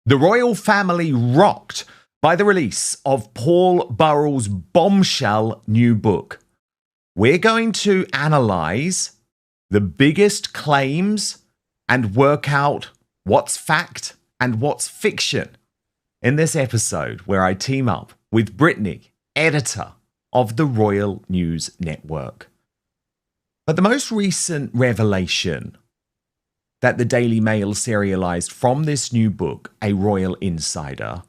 The royal family rocked by the release of Paul Burrell's bombshell new book. We're going to analyze the biggest claims and work out what's fact and what's fiction in this episode where I team up with Brittany, editor of the Royal News Network. But the most recent revelation that the Daily Mail serialized from this new book, A Royal Insider,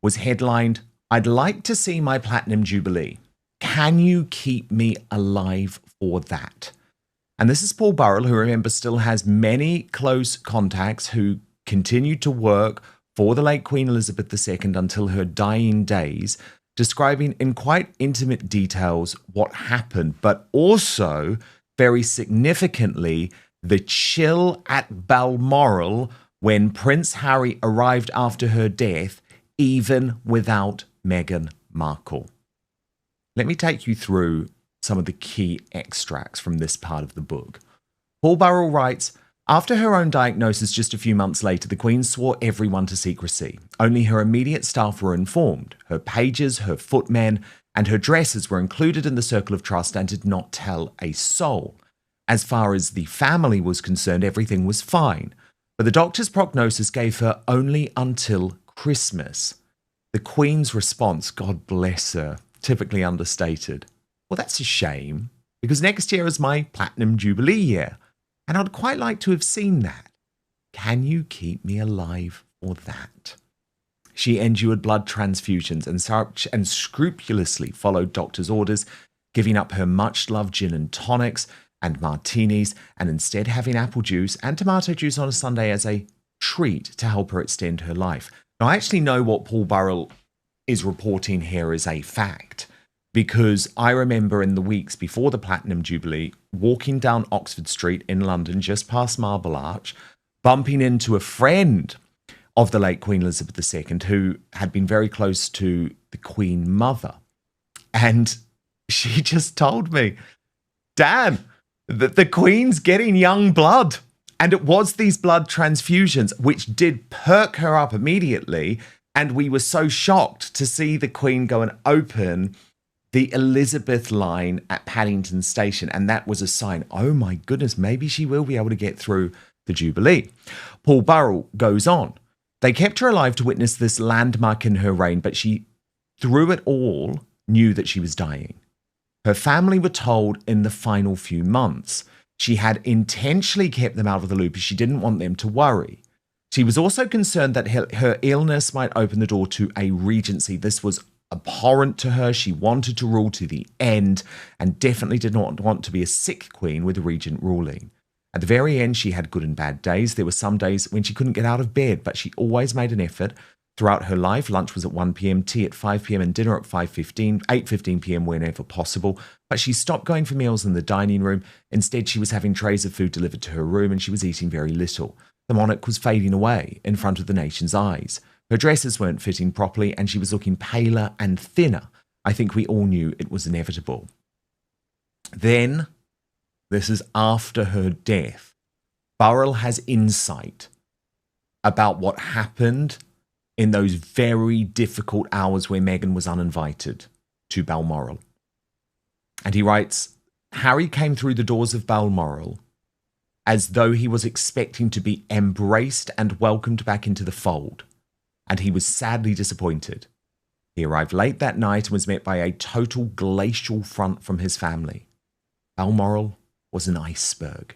was headlined, "I'd like to see my Platinum Jubilee. Can you keep me alive for that?" And this is Paul Burrell, who, remember, still has many close contacts who continued to work for the late Queen Elizabeth II until her dying days, describing in quite intimate details what happened, but also, very significantly, the chill at Balmoral when Prince Harry arrived after her death, even without Meghan Markle. Let me take you through some of the key extracts from this part of the book. Paul Burrell writes, after her own diagnosis just a few months later, the Queen swore everyone to secrecy. Only her immediate staff were informed. Her pages, her footmen, and her dressers were included in the circle of trust and did not tell a soul. As far as the family was concerned, everything was fine. But the doctor's prognosis gave her only until Christmas. The Queen's response, God bless her, typically understated. Well, that's a shame, because next year is my Platinum Jubilee year, and I'd quite like to have seen that. Can you keep me alive for that? She endured blood transfusions and scrupulously followed doctor's orders, giving up her much-loved gin and tonics and martinis, and instead having apple juice and tomato juice on a Sunday as a treat to help her extend her life. Now, I actually know what Paul Burrell is reporting here is a fact, because I remember in the weeks before the Platinum Jubilee, walking down Oxford Street in London, just past Marble Arch, bumping into a friend of the late Queen Elizabeth II who had been very close to the Queen Mother. And she just told me, Dan, that the Queen's getting young blood. And it was these blood transfusions which did perk her up immediately. And we were so shocked to see the Queen go and open the Elizabeth line at Paddington Station. And that was a sign, oh my goodness, maybe she will be able to get through the Jubilee. Paul Burrell goes on. They kept her alive to witness this landmark in her reign, but she, through it all, knew that she was dying. Her family were told in the final few months. She had intentionally kept them out of the loop as she didn't want them to worry. She was also concerned that her illness might open the door to a regency. This was abhorrent to her. She wanted to rule to the end and definitely did not want to be a sick queen with a regent ruling. At the very end, she had good and bad days. There were some days when she couldn't get out of bed, but she always made an effort. Throughout her life, lunch was at 1 p.m, tea at 5 p.m, and dinner at 8:15 p.m. whenever possible. But she stopped going for meals in the dining room. Instead, she was having trays of food delivered to her room, and she was eating very little. The monarch was fading away in front of the nation's eyes. Her dresses weren't fitting properly, and she was looking paler and thinner. I think we all knew it was inevitable. Then, this is after her death, Burrell has insight about what happened in those very difficult hours where Meghan was uninvited to Balmoral. And he writes, Harry came through the doors of Balmoral as though he was expecting to be embraced and welcomed back into the fold, and he was sadly disappointed. He arrived late that night and was met by a total glacial front from his family. Balmoral was an iceberg.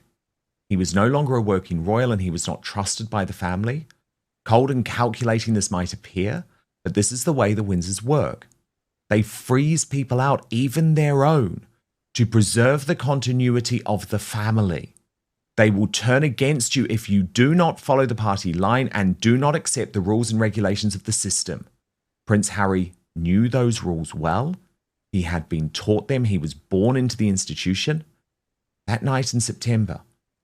He was no longer a working royal, and he was not trusted by the family. Cold and calculating this might appear, but this is the way the Windsors work. They freeze people out, even their own, to preserve the continuity of the family. They will turn against you if you do not follow the party line and do not accept the rules and regulations of the system. Prince Harry knew those rules well. He had been taught them. He was born into the institution. That night in September,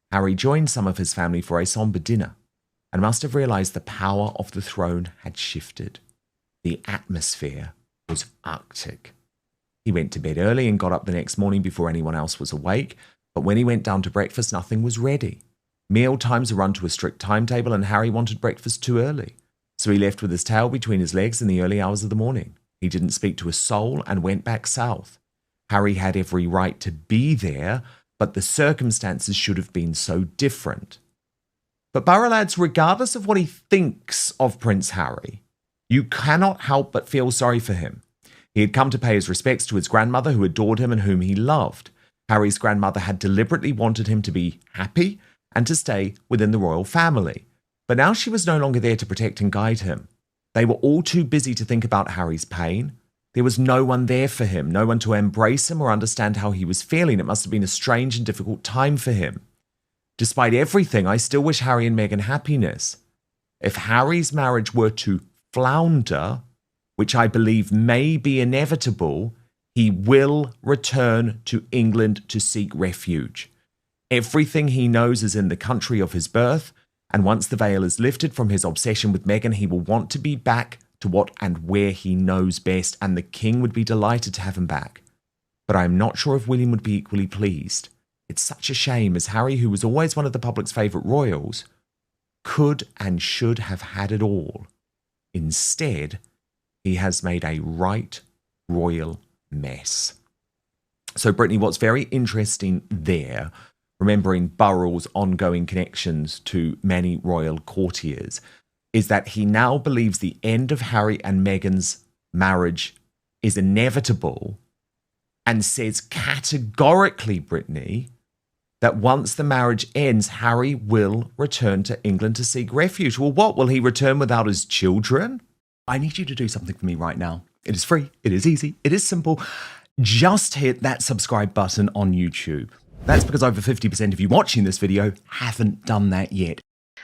Harry joined some of his family for a somber dinner and must have realized the power of the throne had shifted. The atmosphere was Arctic. He went to bed early and got up the next morning before anyone else was awake, but when he went down to breakfast, nothing was ready. Meal times are run to a strict timetable, and Harry wanted breakfast too early. So he left with his tail between his legs in the early hours of the morning. He didn't speak to a soul and went back south. Harry had every right to be there, but the circumstances should have been so different. But Burrell adds, regardless of what he thinks of Prince Harry, you cannot help but feel sorry for him. He had come to pay his respects to his grandmother, who adored him and whom he loved. Harry's grandmother had deliberately wanted him to be happy and to stay within the royal family. But now she was no longer there to protect and guide him. They were all too busy to think about Harry's pain. There was no one there for him, no one to embrace him or understand how he was feeling. It must have been a strange and difficult time for him. Despite everything, I still wish Harry and Meghan happiness. If Harry's marriage were to flounder, which I believe may be inevitable, he will return to England to seek refuge. Everything he knows is in the country of his birth, and once the veil is lifted from his obsession with Meghan, he will want to be back to what and where he knows best, and the king would be delighted to have him back. But I am not sure if William would be equally pleased. It's such a shame, as Harry, who was always one of the public's favourite royals, could and should have had it all. Instead, he has made a right royal mess. So, Brittany, what's very interesting there, remembering Burrell's ongoing connections to many royal courtiers, is that he now believes the end of Harry and Meghan's marriage is inevitable and says categorically, Brittany, that once the marriage ends, Harry will return to England to seek refuge. Well, what? Will he return without his children? I need you to do something for me right now. It is free. It is easy. It is simple. Just hit that subscribe button on YouTube. That's because over 50% of you watching this video haven't done that yet.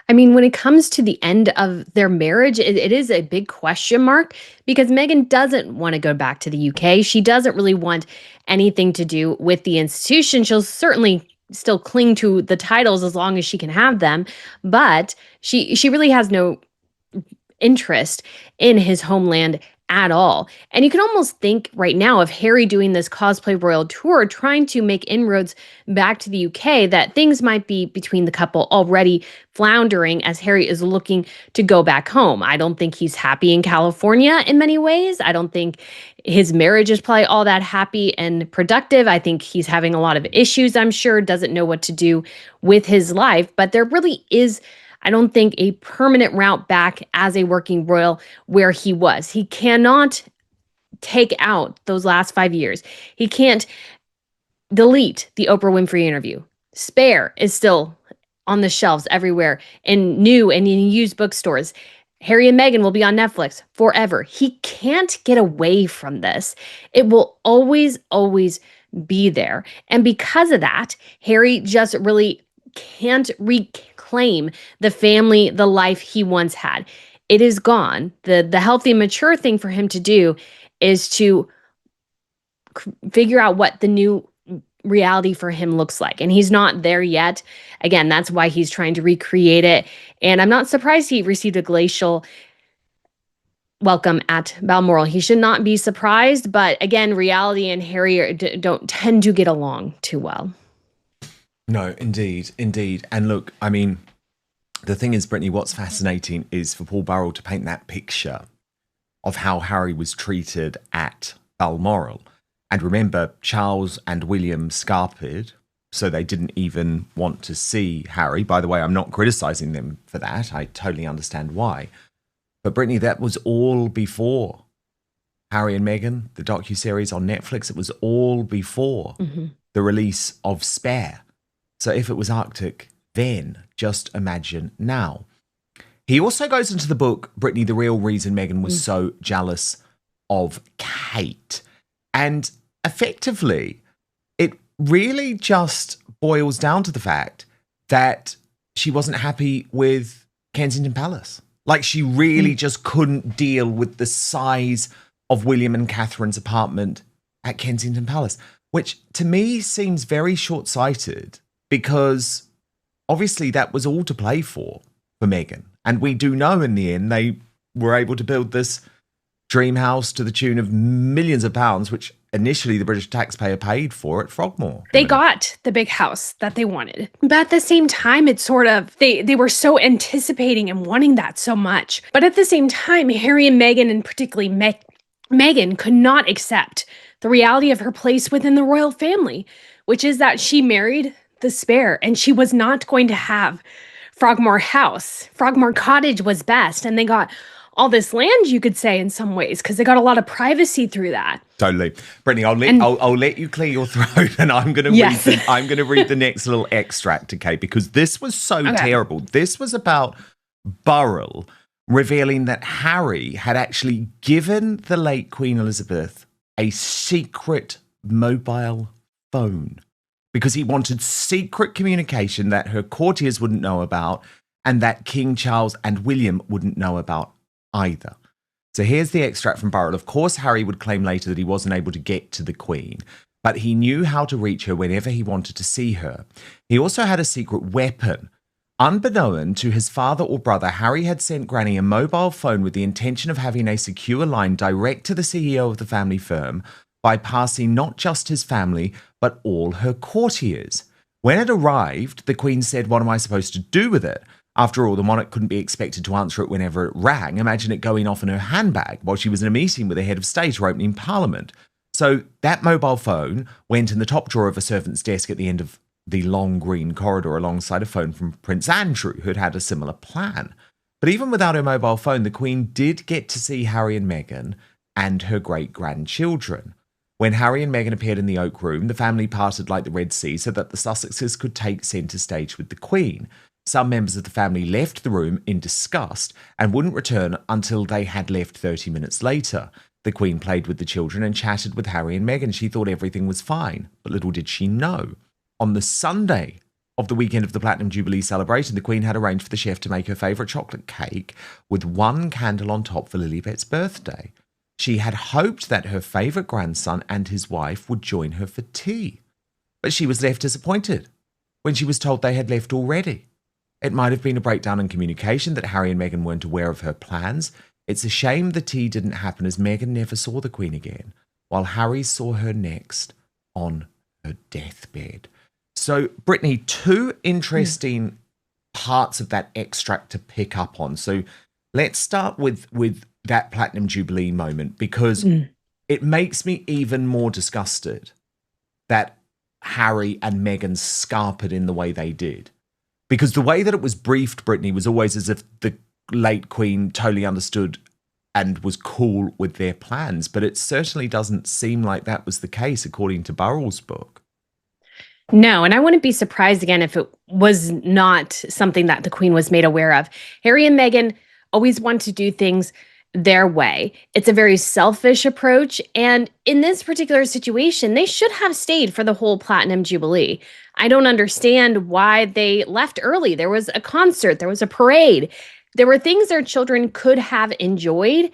I mean, when it comes to the end of their marriage, it is a big question mark because Meghan doesn't want to go back to the UK. She doesn't really want anything to do with the institution. She'll certainly still cling to the titles as long as she can have them, but she really has no interest in his homeland at all. And you can almost think right now of Harry doing this cosplay royal tour, trying to make inroads back to the UK, that things might be between the couple already floundering as Harry is looking to go back home. I don't think he's happy in California in many ways. I don't think his marriage is probably all that happy and productive. I think he's having a lot of issues, I'm sure, doesn't know what to do with his life. But there really is, I don't think, a permanent route back as a working royal where he was. He cannot take out those last 5 years. He can't delete the Oprah Winfrey interview. Spare is still on the shelves everywhere in new and in used bookstores. Harry and Meghan will be on Netflix forever. He can't get away from this. It will always, always be there. And because of that, Harry just really can't reclaim the family, the life he once had. It is gone. The healthy, mature thing for him to do is to figure out what the new reality for him looks like. And he's not there yet. Again, that's why he's trying to recreate it. And I'm not surprised he received a glacial welcome at Balmoral. He should not be surprised. But again, reality and Harry don't tend to get along too well. No, indeed, indeed. And look, I mean, the thing is, Brittany, what's fascinating is for Paul Burrell to paint that picture of how Harry was treated at Balmoral. And remember, Charles and William scarpered, so they didn't even want to see Harry. By the way, I'm not criticizing them for that. I totally understand why. But Brittany, that was all before Harry and Meghan, the docuseries on Netflix. It was all before the release of Spare. So if it was Arctic then, just imagine now. He also goes into the book, Brittany, the real reason Meghan was so jealous of Kate. And effectively, it really just boils down to the fact that she wasn't happy with Kensington Palace. Like, she really just couldn't deal with the size of William and Catherine's apartment at Kensington Palace, which to me seems very short-sighted because obviously that was all to play for Meghan. And we do know in the end they were able to build this dream house to the tune of millions of pounds, which initially the British taxpayer paid for at Frogmore. They got the big house that they wanted. But at the same time, it's sort of, they were so anticipating and wanting that so much. But at the same time, Harry and Meghan, and particularly Meghan, could not accept the reality of her place within the royal family, which is that she married the spare and she was not going to have Frogmore House. Frogmore Cottage was best. And they got all this land, you could say, in some ways, because they got a lot of privacy through that. Totally, Brittany. I'll let you clear your throat, and I'm going to read the next little extract, okay? Because this was so terrible. This was about Burrell revealing that Harry had actually given the late Queen Elizabeth a secret mobile phone because he wanted secret communication that her courtiers wouldn't know about and that King Charles and William wouldn't know about either. So here's the extract from Burrell. Of course, Harry would claim later that he wasn't able to get to the Queen, but he knew how to reach her whenever he wanted to see her. He also had a secret weapon. Unbeknown to his father or brother, Harry had sent Granny a mobile phone with the intention of having a secure line direct to the CEO of the family firm, bypassing not just his family, but all her courtiers. When it arrived, the Queen said, "What am I supposed to do with it?" After all, the monarch couldn't be expected to answer it whenever it rang. Imagine it going off in her handbag while she was in a meeting with the head of state or opening Parliament. So that mobile phone went in the top drawer of a servant's desk at the end of the long green corridor alongside a phone from Prince Andrew, who'd had a similar plan. But even without her mobile phone, the Queen did get to see Harry and Meghan and her great-grandchildren. When Harry and Meghan appeared in the Oak Room, the family parted like the Red Sea so that the Sussexes could take centre stage with the Queen. Some members of the family left the room in disgust and wouldn't return until they had left 30 minutes later. The Queen played with the children and chatted with Harry and Meghan. She thought everything was fine, but little did she know. On the Sunday of the weekend of the Platinum Jubilee celebration, the Queen had arranged for the chef to make her favourite chocolate cake with one candle on top for Lilibet's birthday. She had hoped that her favourite grandson and his wife would join her for tea, but she was left disappointed when she was told they had left already. It might have been a breakdown in communication that Harry and Meghan weren't aware of her plans. It's a shame the tea didn't happen as Meghan never saw the Queen again, while Harry saw her next on her deathbed. So, Brittany, two interesting parts of that extract to pick up on. So let's start with that Platinum Jubilee moment, because it makes me even more disgusted that Harry and Meghan scarpered in the way they did. Because the way that it was briefed, Brittany, was always as if the late Queen totally understood and was cool with their plans. But it certainly doesn't seem like that was the case, according to Burrell's book. No, and I wouldn't be surprised again if it was not something that the Queen was made aware of. Harry and Meghan always want to do things their way. It's a very selfish approach. And in this particular situation, they should have stayed for the whole Platinum Jubilee. I don't understand why they left early. There was a concert, there was a parade. There were things their children could have enjoyed,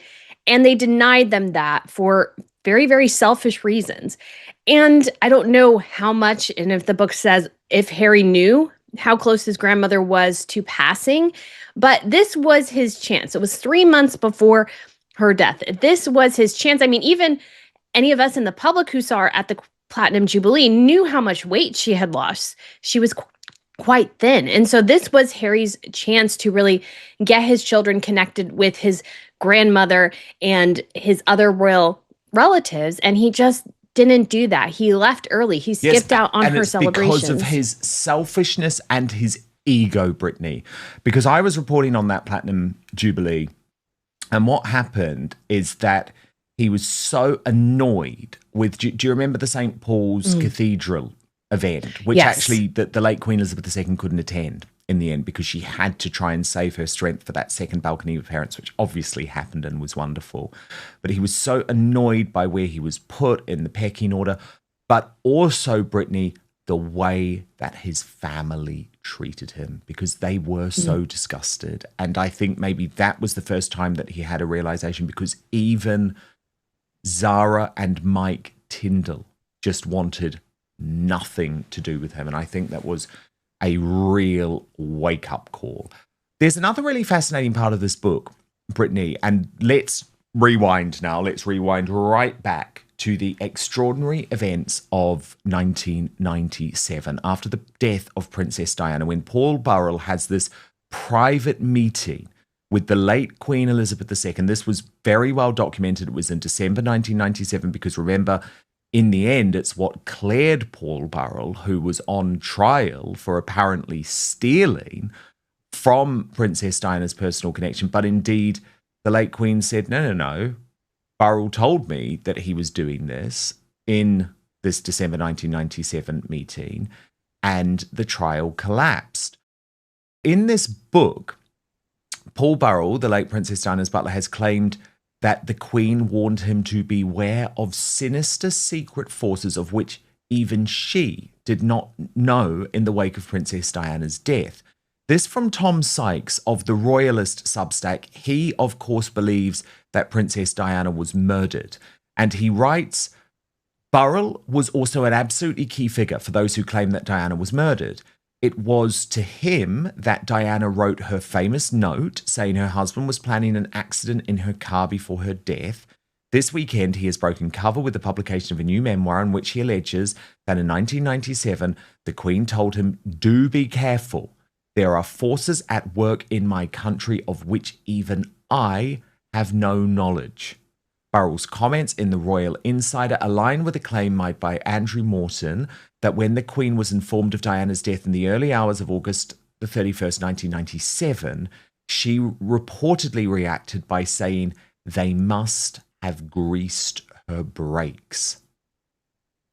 and they denied them that for very, very selfish reasons. And I don't know how much, and if the book says if Harry knew how close his grandmother was to passing, but this was his chance. It was 3 months before her death. This was his chance. I mean, even any of us in the public who saw her at the Platinum Jubilee knew how much weight she had lost. She was quite thin. And so this was Harry's chance to really get his children connected with his grandmother and his other royal relatives. And he just didn't do that. He left early. He skipped out on her celebrations. Because of his selfishness and his ego, Brittany. Because I was reporting on that Platinum Jubilee, and what happened is that he was so annoyed with, do you remember the St. Paul's Cathedral event, which actually the late Queen Elizabeth II couldn't attend in the end because she had to try and save her strength for that second balcony appearance, which obviously happened and was wonderful. But he was so annoyed by where he was put in the pecking order, but also, Brittany, the way that his family treated him, because they were so disgusted. And I think maybe that was the first time that he had a realization, because even Zara and Mike Tyndall just wanted nothing to do with him. And I think that was a real wake-up call. There's another really fascinating part of this book, Brittany, and let's rewind now. Let's rewind right back to the extraordinary events of 1997 after the death of Princess Diana, when Paul Burrell has this private meeting with the late Queen Elizabeth II. This was very well documented. It was in December 1997 because, remember, in the end, it's what cleared Paul Burrell, who was on trial for apparently stealing from Princess Diana's personal connection. But indeed, the late Queen said, no. Burrell told me that he was doing this in this December 1997 meeting, and the trial collapsed. In this book, Paul Burrell, the late Princess Diana's butler, has claimed that the Queen warned him to beware of sinister secret forces of which even she did not know in the wake of Princess Diana's death. This from Tom Sykes of the Royalist Substack. He, of course, believes that Princess Diana was murdered. And he writes, Burrell was also an absolutely key figure for those who claim that Diana was murdered. It was to him that Diana wrote her famous note saying her husband was planning an accident in her car before her death. This weekend, he has broken cover with the publication of a new memoir in which he alleges that in 1997, the Queen told him, "Do be careful. There are forces at work in my country of which even I have no knowledge." Burrell's comments in the Royal Insider align with a claim made by Andrew Morton that when the Queen was informed of Diana's death in the early hours of August the 31st, 1997, she reportedly reacted by saying they must have greased her brakes.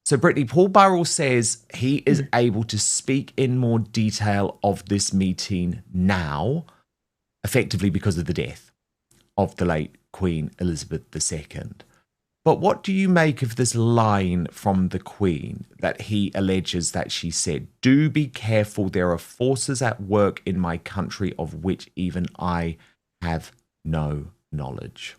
So, Brittany, Paul Burrell says he is able to speak in more detail of this meeting now, effectively because of the death of the late Queen Elizabeth II. But what do you make of this line from the Queen that he alleges that she said, "Do be careful, there are forces at work in my country of which even I have no knowledge"?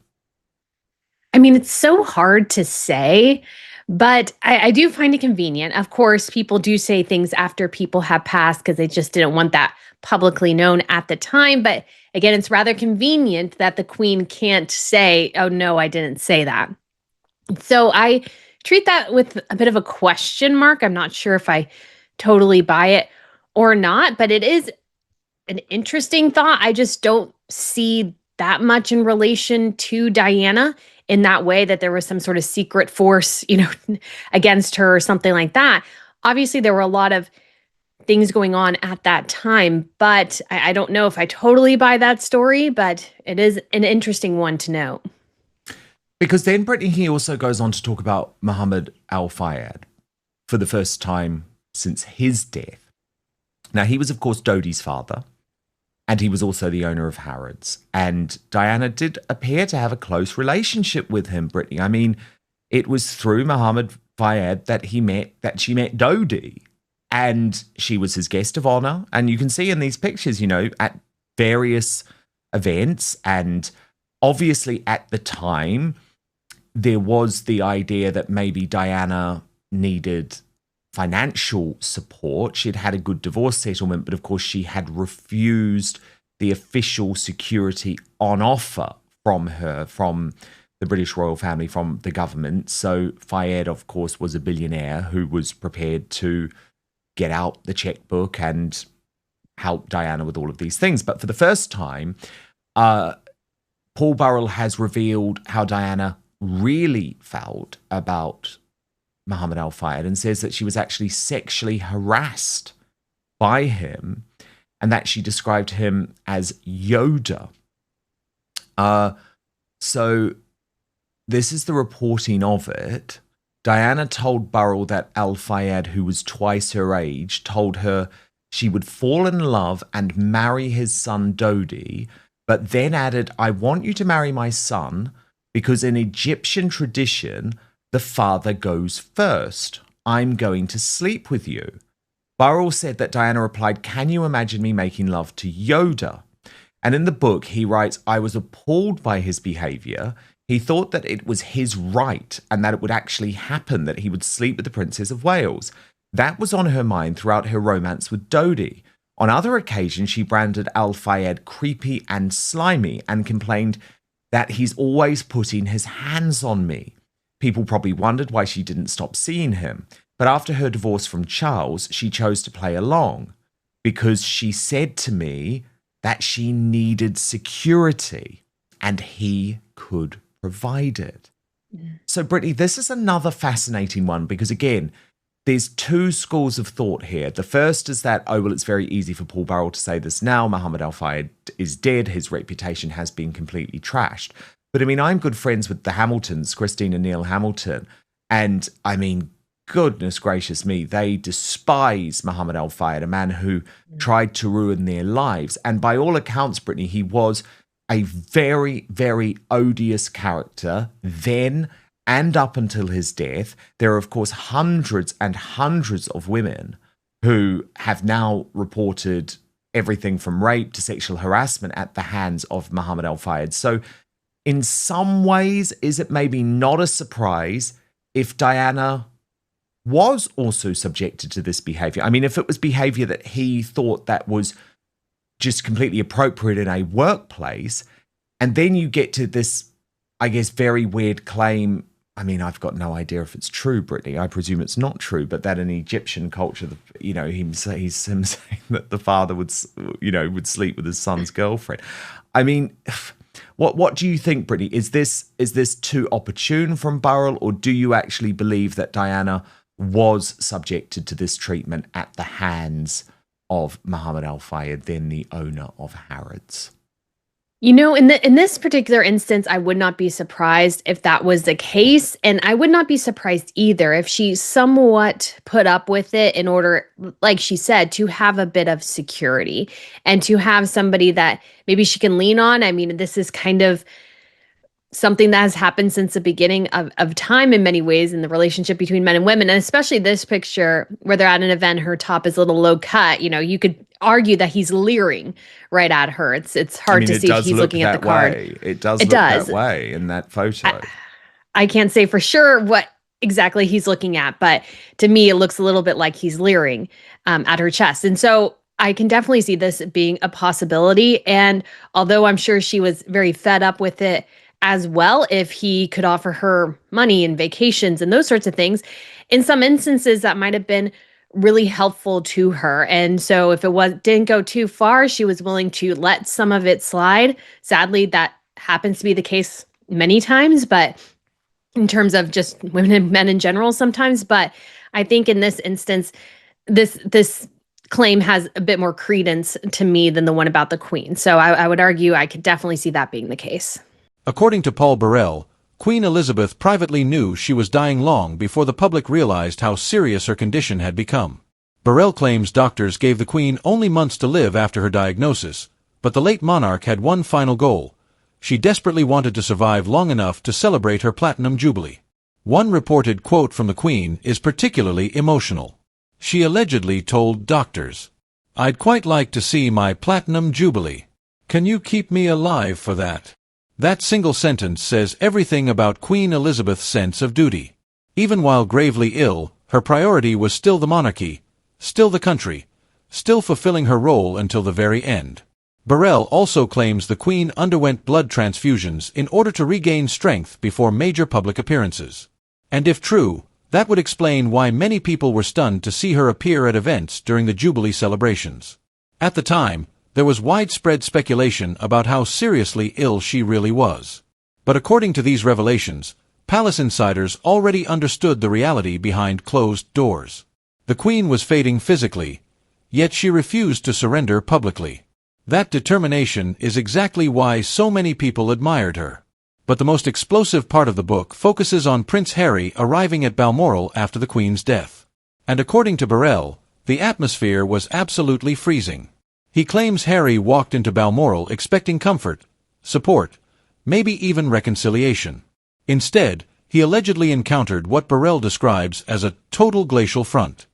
I mean, it's so hard to say, but I do find it convenient. Of course, people do say things after people have passed because they just didn't want that publicly known at the time. But again, it's rather convenient that the Queen can't say, "Oh, no, I didn't say that." So I treat that with a bit of a question mark. I'm not sure if I totally buy it or not, but it is an interesting thought. I just don't see that much in relation to Diana in that way, that there was some sort of secret force, against her or something like that. Obviously, there were a lot of things going on at that time, but I don't know if I totally buy that story, but it is an interesting one to note. Because then Brittany, he also goes on to talk about Muhammad al-Fayed for the first time since his death. Now, he was, of course, Dodi's father, and he was also the owner of Harrods. And Diana did appear to have a close relationship with him, Brittany. I mean, it was through Muhammad Fayed that she met Dodi, and she was his guest of honor. And you can see in these pictures, at various events. And obviously at the time, there was the idea that maybe Diana needed financial support. She'd had a good divorce settlement, but of course she had refused the official security on offer from the British royal family, from the government. So Fayed, of course, was a billionaire who was prepared to get out the checkbook and help Diana with all of these things. But for the first time, Paul Burrell has revealed how Diana really felt about Muhammad al-Fayed, and says that she was actually sexually harassed by him and that she described him as Yoda. So this is the reporting of it. Diana told Burrell that al-Fayed, who was twice her age, told her she would fall in love and marry his son Dodi, but then added, "I want you to marry my son because in Egyptian tradition, the father goes first. I'm going to sleep with you." Burrell said that Diana replied, "Can you imagine me making love to Yoda?" And in the book, he writes, "I was appalled by his behavior. He thought that it was his right and that it would actually happen, that he would sleep with the Princess of Wales. That was on her mind throughout her romance with Dodi. On other occasions, she branded al-Fayed creepy and slimy and complained that he's always putting his hands on me. People probably wondered why she didn't stop seeing him. But after her divorce from Charles, she chose to play along because she said to me that she needed security and he could provide it. Yeah. So, Brittany, this is another fascinating one because, again, there's two schools of thought here. The first is that, oh, well, it's very easy for Paul Burrell to say this now. Mohammed Al-Fayed is dead. His reputation has been completely trashed. But, I mean, I'm good friends with the Hamiltons, Christine and Neil Hamilton. And, I mean, goodness gracious me, they despise Mohammed Al-Fayed, a man who tried to ruin their lives. And by all accounts, Brittany, he was a very, very odious character then and up until his death. There are, of course, hundreds and hundreds of women who have now reported everything from rape to sexual harassment at the hands of Mohammed Al-Fayed. So in some ways, is it maybe not a surprise if Diana was also subjected to this behavior? I mean, if it was behavior that he thought that was just completely appropriate in a workplace, and then you get to this, I guess, very weird claim. I mean, I've got no idea if it's true, Brittany. I presume it's not true, but that in Egyptian culture, him saying that the father would sleep with his son's girlfriend. I mean, what do you think, Brittany? Is this too opportune from Burrell, or do you actually believe that Diana was subjected to this treatment at the hands of Mohammed Al-Fayed, then the owner of Harrods? You know, in this particular instance, I would not be surprised if that was the case. And I would not be surprised either if she somewhat put up with it in order, like she said, to have a bit of security and to have somebody that maybe she can lean on. I mean, this is kind of something that has happened since the beginning of time in many ways in the relationship between men and women. And especially this picture where they're at an event, her top is a little low cut. You know, you could argue that he's leering right at her. It's hard to see if he's looking at the card. It does look that way in that photo. I can't say for sure what exactly he's looking at, but to me, it looks a little bit like he's leering at her chest. And so I can definitely see this being a possibility. And although I'm sure she was very fed up with it as well, if he could offer her money and vacations and those sorts of things, in some instances that might have been really helpful to her. And so if it didn't go too far, she was willing to let some of it slide. Sadly, that happens to be the case many times, but in terms of just women and men in general sometimes. But I think in this instance, this claim has a bit more credence to me than the one about the Queen. So I would argue I could definitely see that being the case. According to Paul Burrell, Queen Elizabeth privately knew she was dying long before the public realized how serious her condition had become. Burrell claims doctors gave the Queen only months to live after her diagnosis, but the late monarch had one final goal. She desperately wanted to survive long enough to celebrate her platinum jubilee. One reported quote from the Queen is particularly emotional. She allegedly told doctors, "I'd quite like to see my platinum jubilee. Can you keep me alive for that?" That single sentence says everything about Queen Elizabeth's sense of duty. Even while gravely ill, her priority was still the monarchy, still the country, still fulfilling her role until the very end. Burrell also claims the Queen underwent blood transfusions in order to regain strength before major public appearances. And if true, that would explain why many people were stunned to see her appear at events during the Jubilee celebrations. At the time, there was widespread speculation about how seriously ill she really was. But according to these revelations, palace insiders already understood the reality behind closed doors. The Queen was fading physically, yet she refused to surrender publicly. That determination is exactly why so many people admired her. But the most explosive part of the book focuses on Prince Harry arriving at Balmoral after the Queen's death. And according to Burrell, the atmosphere was absolutely freezing. He claims Harry walked into Balmoral expecting comfort, support, maybe even reconciliation. Instead, he allegedly encountered what Burrell describes as a total glacial front.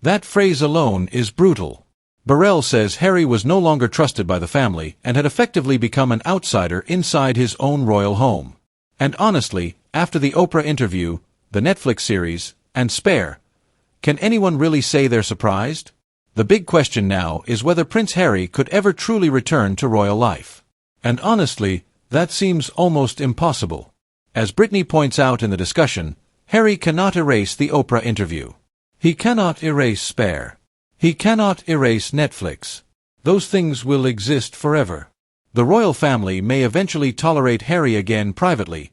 That phrase alone is brutal. Burrell says Harry was no longer trusted by the family and had effectively become an outsider inside his own royal home. And honestly, after the Oprah interview, the Netflix series, and Spare, can anyone really say they're surprised? The big question now is whether Prince Harry could ever truly return to royal life. And honestly, that seems almost impossible. As Brittany points out in the discussion, Harry cannot erase the Oprah interview. He cannot erase Spare. He cannot erase Netflix. Those things will exist forever. The royal family may eventually tolerate Harry again privately,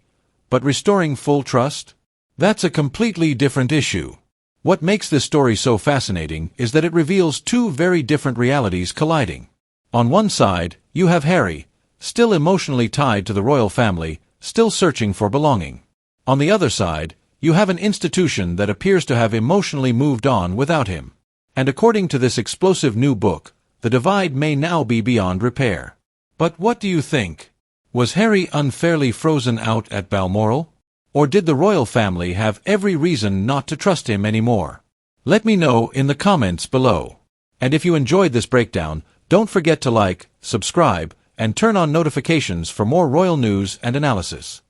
but restoring full trust? That's a completely different issue. What makes this story so fascinating is that it reveals two very different realities colliding. On one side, you have Harry, still emotionally tied to the royal family, still searching for belonging. On the other side, you have an institution that appears to have emotionally moved on without him. And according to this explosive new book, the divide may now be beyond repair. But what do you think? Was Harry unfairly frozen out at Balmoral? Or did the royal family have every reason not to trust him anymore? Let me know in the comments below. And if you enjoyed this breakdown, don't forget to like, subscribe, and turn on notifications for more royal news and analysis.